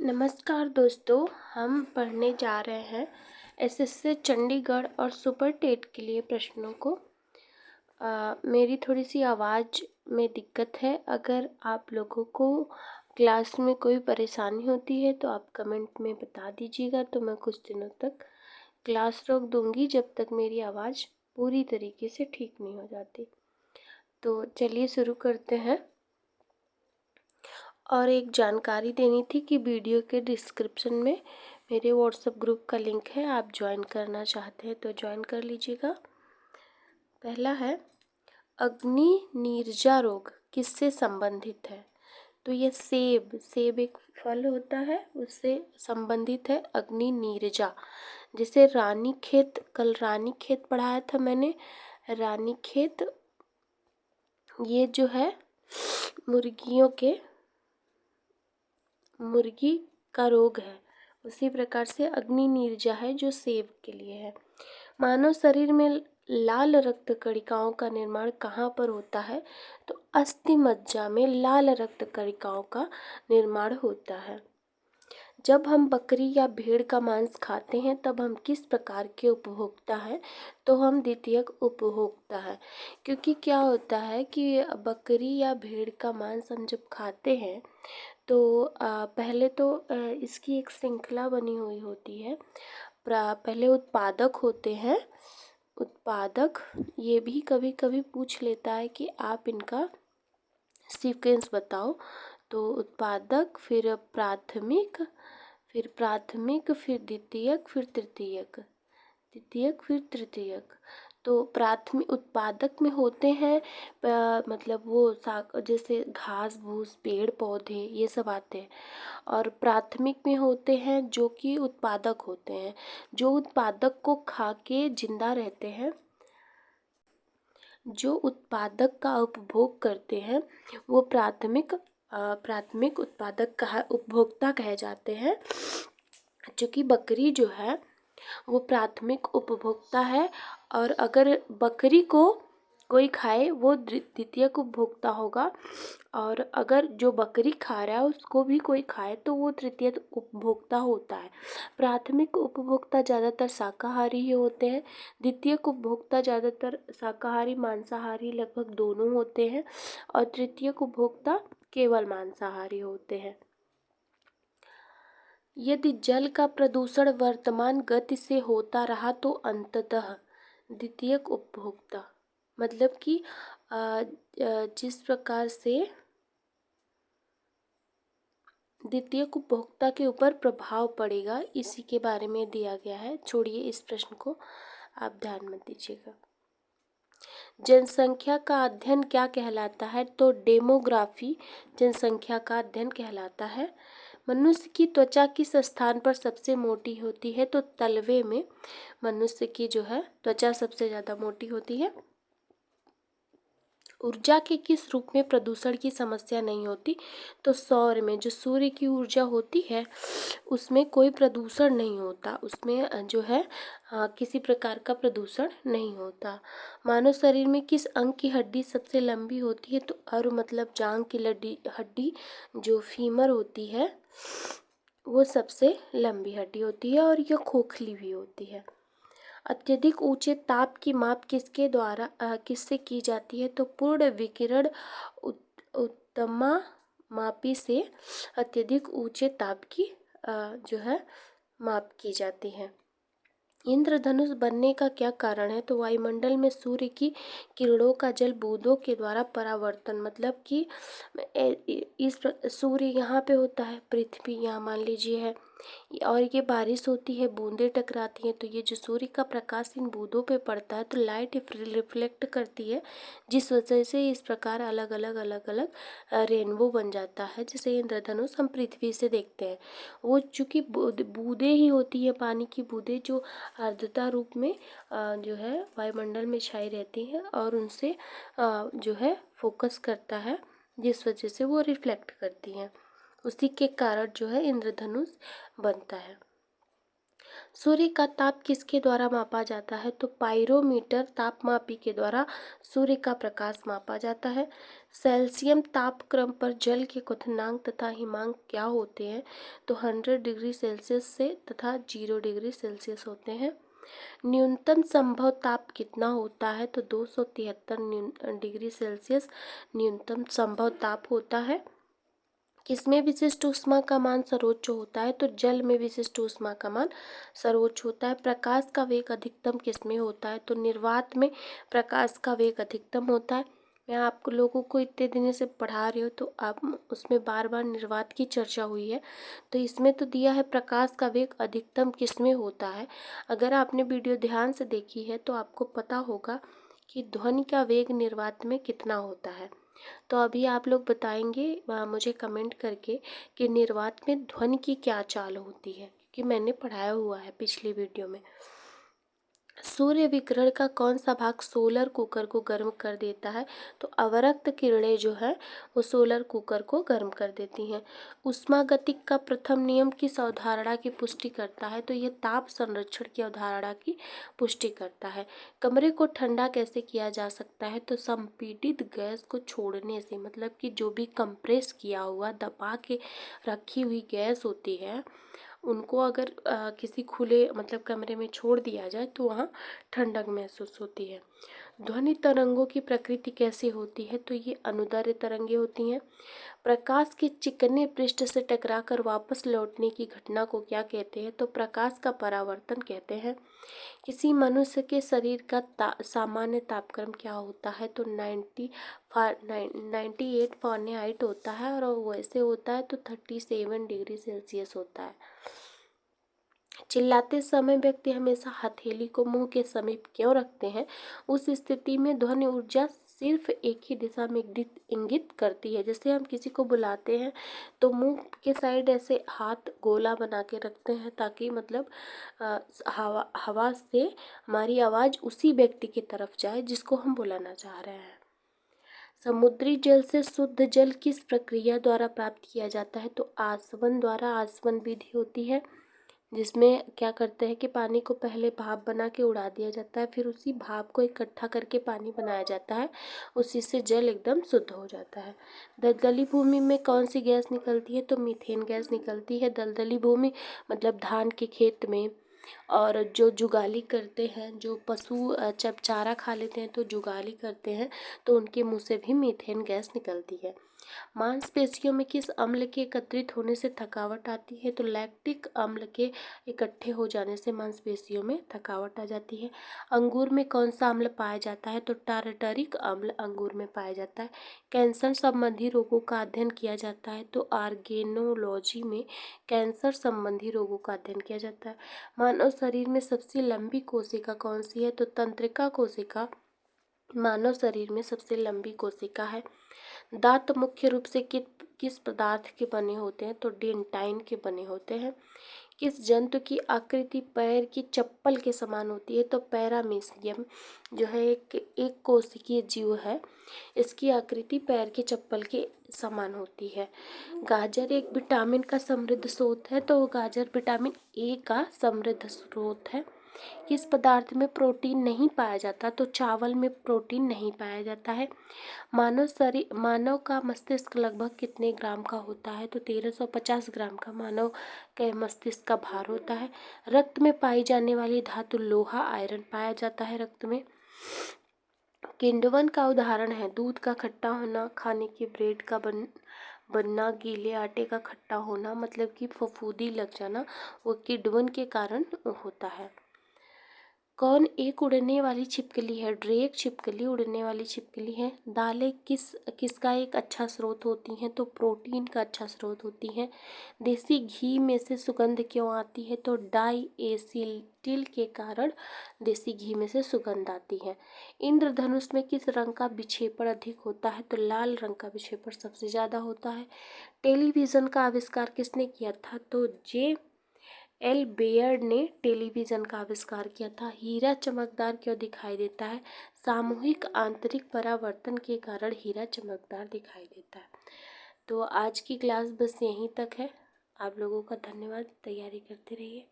नमस्कार दोस्तों, हम पढ़ने जा रहे हैं एसएससी चंडीगढ़ और सुपर टेट के लिए प्रश्नों को। मेरी थोड़ी सी आवाज़ में दिक्कत है। अगर आप लोगों को क्लास में कोई परेशानी होती है तो आप कमेंट में बता दीजिएगा, तो मैं कुछ दिनों तक क्लास रोक दूंगी जब तक मेरी आवाज़ पूरी तरीके से ठीक नहीं हो जाती। तो चलिए शुरू करते हैं। और एक जानकारी देनी थी कि वीडियो के डिस्क्रिप्शन में मेरे व्हाट्सएप ग्रुप का लिंक है, आप ज्वाइन करना चाहते हैं तो ज्वाइन कर लीजिएगा। पहला है, अग्नि नीरजा रोग किससे संबंधित है? तो ये सेब एक फल होता है, उससे संबंधित है अग्नि नीरजा। जैसे रानीखेत, कल रानीखेत पढ़ाया था मैंने। रानीखेत ये जो है मुर्गी का रोग है। उसी प्रकार से अग्नि नीरजा है जो सेब के लिए है। मानव शरीर में लाल रक्त कणिकाओं का निर्माण कहाँ पर होता है? तो अस्थि मज्जा में लाल रक्त कणिकाओं का निर्माण होता है। जब हम बकरी या भेड़ का मांस खाते हैं तब हम किस प्रकार के उपभोक्ता हैं? तो हम द्वितीयक उपभोक्ता है। क्योंकि क्या होता है कि बकरी या भेड़ का मांस हम जब खाते हैं तो पहले तो इसकी एक श्रृंखला बनी हुई होती है। पहले उत्पादक होते हैं। उत्पादक ये भी कभी कभी पूछ लेता है कि आप इनका सीक्वेंस बताओ। तो उत्पादक, फिर प्राथमिक, फिर द्वितीयक, फिर तृतीयक, फिर तृतीयक। तो प्राथमिक उत्पादक में होते हैं मतलब वो जैसे घास भूस, पेड़ पौधे, ये सब आते हैं। और प्राथमिक में होते हैं जो कि उत्पादक होते हैं, जो उत्पादक को खा के जिंदा रहते हैं। जो उत्पादक का उपभोग करते हैं वो प्राथमिक उपभोक्ता कहे जाते हैं। जो कि बकरी जो है वो प्राथमिक उपभोक्ता है, और अगर बकरी को कोई खाए वो द्वितीयक उपभोक्ता होगा, और अगर जो बकरी खा रहा है उसको भी कोई खाए तो वो तृतीयक उपभोक्ता होता है। प्राथमिक उपभोक्ता ज़्यादातर शाकाहारी ही होते हैं। द्वितीयक उपभोक्ता ज़्यादातर शाकाहारी मांसाहारी लगभग दोनों होते हैं, और तृतीयक उपभोक्ता केवल मांसाहारी होते हैं। यदि जल का प्रदूषण वर्तमान गति से होता रहा तो अंततः द्वितीयक उपभोक्ता, मतलब कि जिस प्रकार से द्वितीयक उपभोक्ता के ऊपर प्रभाव पड़ेगा, इसी के बारे में दिया गया है। छोड़िए इस प्रश्न को, आप ध्यान मत दीजिएगा। जनसंख्या का अध्ययन क्या कहलाता है? तो डेमोग्राफी जनसंख्या का अध्ययन कहलाता है। मनुष्य की त्वचा किस स्थान पर सबसे मोटी होती है? तो तलवे में मनुष्य की जो है त्वचा सबसे ज़्यादा मोटी होती है। ऊर्जा के किस रूप में प्रदूषण की समस्या नहीं होती? तो सौर में, जो सूर्य की ऊर्जा होती है उसमें कोई प्रदूषण नहीं होता, उसमें जो है किसी प्रकार का प्रदूषण नहीं होता। मानव शरीर में किस अंग की हड्डी सबसे लंबी होती है? तो अर मतलब जांघ की हड्डी जो फीमर होती है वो सबसे लंबी हड्डी होती है, और यह खोखली भी होती है। अत्यधिक ऊंचे ताप की माप किससे की जाती है? तो पूर्ण विकिरण उत्तमा मापी से अत्यधिक ऊंचे ताप की जो है माप की जाती है। इंद्रधनुष बनने का क्या कारण है? तो वायुमंडल में सूर्य की किरणों का जल बूंदों के द्वारा परावर्तन, मतलब कि सूर्य यहाँ पे होता है, पृथ्वी यहाँ मान लीजिए है, और ये बारिश होती है, बूंदें टकराती हैं, तो ये जो सूर्य का प्रकाश इन बूंदों पे पड़ता है तो लाइट रिफ्लेक्ट करती है, जिस वजह से इस प्रकार अलग अलग रेनबो बन जाता है। जैसे इंद्रधनुष हम पृथ्वी से देखते हैं, वो चूँकि बूंदें ही होती है, पानी की बूंदें जो आर्द्रता रूप में जो है वायुमंडल में छाई रहती हैं, और उनसे जो है फोकस करता है, जिस वजह से वो रिफ्लेक्ट करती हैं। उसी के कारण जो है इंद्रधनुष बनता है। सूर्य का ताप किसके द्वारा मापा जाता है? तो पाइरोमीटर तापमापी के द्वारा सूर्य का प्रकाश मापा जाता है। सेल्सियम तापक्रम पर जल के क्वथनांक तथा हिमांक क्या होते हैं? तो 100 डिग्री सेल्सियस से तथा 0 डिग्री सेल्सियस होते हैं। न्यूनतम संभव ताप कितना होता है? तो 273 डिग्री सेल्सियस न्यूनतम संभव ताप होता है। किसमें विशिष्ट ऊष्मा का मान सर्वोच्च होता है? तो जल में विशिष्ट ऊष्मा का मान सर्वोच्च होता है। प्रकाश का वेग अधिकतम किसमें होता है? तो निर्वात में प्रकाश का वेग अधिकतम होता है। मैं आपको लोगों को इतने दिनों से पढ़ा रही हूँ तो आप उसमें बार बार निर्वात की चर्चा हुई है, तो इसमें तो दिया है प्रकाश का वेग अधिकतम किसमें होता है। अगर आपने वीडियो ध्यान से देखी है तो आपको पता होगा कि ध्वनि का वेग निर्वात में कितना होता है। तो अभी आप लोग बताएंगे मुझे कमेंट करके कि निर्वात में ध्वनि की क्या चाल होती है, क्योंकि मैंने पढ़ाया हुआ है पिछली वीडियो में। सूर्य विकिरण का कौन सा भाग सोलर कुकर को गर्म कर देता है? तो अवरक्त किरणें जो है वो सोलर कुकर को गर्म कर देती हैं। ऊष्मागतिक का प्रथम नियम किस अवधारणा की पुष्टि करता है? तो यह ताप संरक्षण की अवधारणा की पुष्टि करता है। कमरे को ठंडा कैसे किया जा सकता है? तो संपीड़ित गैस को छोड़ने से, मतलब कि जो भी कंप्रेस किया हुआ दबा के रखी हुई गैस होती है उनको अगर किसी खुले मतलब कमरे में छोड़ दिया जाए तो वहाँ ठंडक महसूस होती है। ध्वनि तरंगों की प्रकृति कैसी होती है? तो ये अनुदैर्ध्य तरंगें होती हैं। प्रकाश के चिकने पृष्ठ से टकराकर वापस लौटने की घटना को क्या कहते हैं? तो प्रकाश का परावर्तन कहते हैं। किसी मनुष्य के शरीर का सामान्य तापक्रम क्या होता है? तो 98 फ़ारेनहाइट होता है, और वैसे होता है तो 37 डिग्री सेल्सियस होता है। चिल्लाते समय व्यक्ति हमेशा हथेली को मुंह के समीप क्यों रखते हैं? उस स्थिति में ध्वनि ऊर्जा सिर्फ एक ही दिशा में इंगित करती है। जैसे हम किसी को बुलाते हैं तो मुंह के साइड ऐसे हाथ गोला बना के रखते हैं ताकि मतलब हवा से हमारी आवाज़ उसी व्यक्ति की तरफ जाए जिसको हम बुलाना चाह रहे हैं। समुद्री जल से शुद्ध जल किस प्रक्रिया द्वारा प्राप्त किया जाता है? तो आसवन द्वारा। आसवन विधि होती है जिसमें क्या करते हैं कि पानी को पहले भाप बना के उड़ा दिया जाता है, फिर उसी भाप को इकट्ठा करके पानी बनाया जाता है, उसी से जल एकदम शुद्ध हो जाता है। दलदली भूमि में कौन सी गैस निकलती है? तो मीथेन गैस निकलती है। दलदली भूमि मतलब धान के खेत में, और जो जुगाली करते हैं, जो पशु जब चारा खा लेते हैं तो जुगाली करते हैं तो उनके मुंह से भी मीथेन गैस निकलती है। मांसपेशियों में किस अम्ल के एकत्रित होने से थकावट आती है? तो लैक्टिक अम्ल के इकट्ठे हो जाने से मांसपेशियों में थकावट आ जाती है। अंगूर में कौन सा अम्ल पाया जाता है? तो टारटारिक अम्ल अंगूर में पाया जाता है। कैंसर संबंधी रोगों का अध्ययन किया जाता है तो ऑर्गेनोलॉजी में कैंसर संबंधी रोगों का अध्ययन किया जाता है। मानव शरीर में सबसे लंबी कोशिका कौन सी है? तो तंत्रिका कोशिका मानव शरीर में सबसे लंबी कोशिका है। दांत मुख्य रूप से किस पदार्थ के बने होते हैं? तो डेंटाइन के बने होते हैं। किस जंतु की आकृति पैर की चप्पल के समान होती है? तो पैरामीशियम जो है एक कोशिकीय जीव है, इसकी आकृति पैर की चप्पल के समान होती है। गाजर एक विटामिन का समृद्ध स्रोत है, तो गाजर विटामिन ए का समृद्ध स्रोत है। किस पदार्थ में प्रोटीन नहीं पाया जाता? तो चावल में प्रोटीन नहीं पाया जाता है। मानव का मस्तिष्क लगभग कितने ग्राम का होता है? तो 1350 ग्राम का मानव के मस्तिष्क का भार होता है। रक्त में पाई जाने वाली धातु लोहा आयरन पाया जाता है रक्त में। किण्वन का उदाहरण है दूध का खट्टा होना, खाने की ब्रेड का बनना, गीले आटे का खट्टा होना, मतलब कि फफूंदी लग जाना, वो किण्वन के कारण होता है। कौन एक उड़ने वाली छिपकली है? ड्रेक छिपकली उड़ने वाली छिपकली है। दालें किसका एक अच्छा स्रोत होती हैं? तो प्रोटीन का अच्छा स्रोत होती हैं। देसी घी में से सुगंध क्यों आती है? तो डाई एसिटिल के कारण देसी घी में से सुगंध आती है। इंद्रधनुष में किस रंग का विक्षेपण अधिक होता है? तो लाल रंग का विक्षेपण सबसे ज़्यादा होता है। टेलीविज़न का आविष्कार किसने किया था? तो एल बेयर्ड ने टेलीविज़न का आविष्कार किया था। हीरा चमकदार क्यों दिखाई देता है? सामूहिक आंतरिक परावर्तन के कारण हीरा चमकदार दिखाई देता है। तो आज की क्लास बस यहीं तक है। आप लोगों का धन्यवाद। तैयारी करते रहिए।